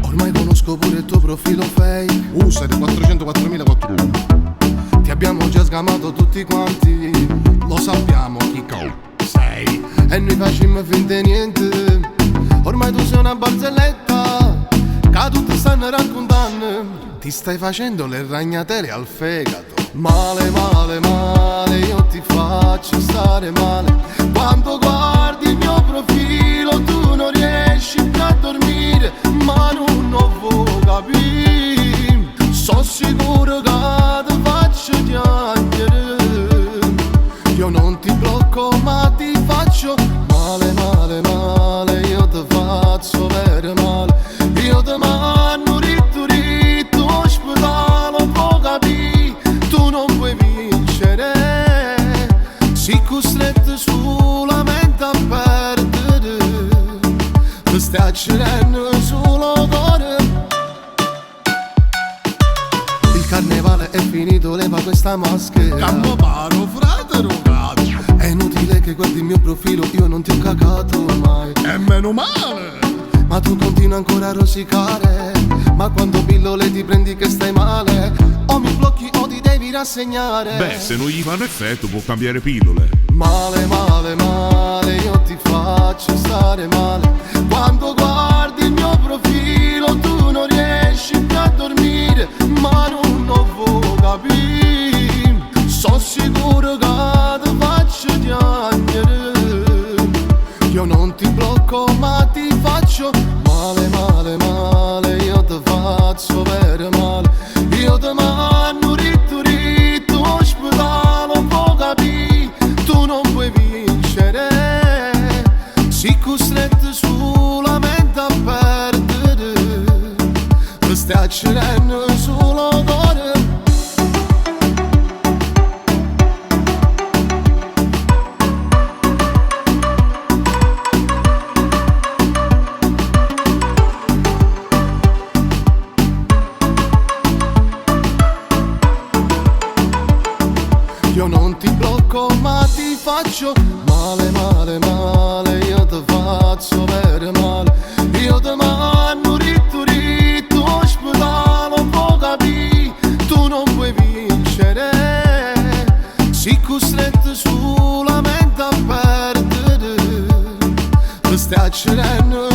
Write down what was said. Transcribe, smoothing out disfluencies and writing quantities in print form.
Ormai conosco pure il tuo profilo fake. Usate 404.041. Ti abbiamo già sgamato tutti quanti. Lo sappiamo chi sei. E noi facciamo finta niente. Ormai tu sei una barzelletta che tutti stanno raccontando. Ti stai facendo le ragnatele al fegato. Male, male, male, io ti faccio stare male. Quando guardi il mio profilo tu non riesci più a dormire. Ma non lo vuoi capire. Sono sicuro che ti faccio piangere. Io non ti blocco ma ti faccio male, male, male. Io ti faccio vero male. Io ti mando ritto, ritto, ospedale, può capire. Tu non puoi vincere. Sei costretto solamente a perdere. Ti stai accendendo solo cuore. Il carnevale è finito, leva questa maschera. Campo paro, frate rogato. È inutile che guardi il mio profilo, io non ti ho cagato mai. E meno male. Ma tu continui ancora a rosicare. Ma quando pillole ti prendi che stai male. O mi blocchi o ti devi rassegnare. Beh, se non gli fanno effetto può cambiare pillole. Male, male, male, io ti faccio stare male. Quando guardi il mio profilo tu non riesci più a dormire. Ma non lo vuoi capire. Sono sicuro che ti faccio piangere. Io non ti blocco ma ti faccio male, male, male. Io ti faccio vero male. Io ti mando ritto, ritto, ospedale, può capire. Tu non puoi vincere. Sei costretto solamente a perdere. Ti stai accendendo solo cuore. Io non ti blocco ma ti faccio male, male, male. Io ti faccio vero male. Io ti mando ritto, ritto, ospedale, può capire. Tu non puoi vincere. Sei costretto solamente a perdere. Ti stai accendendo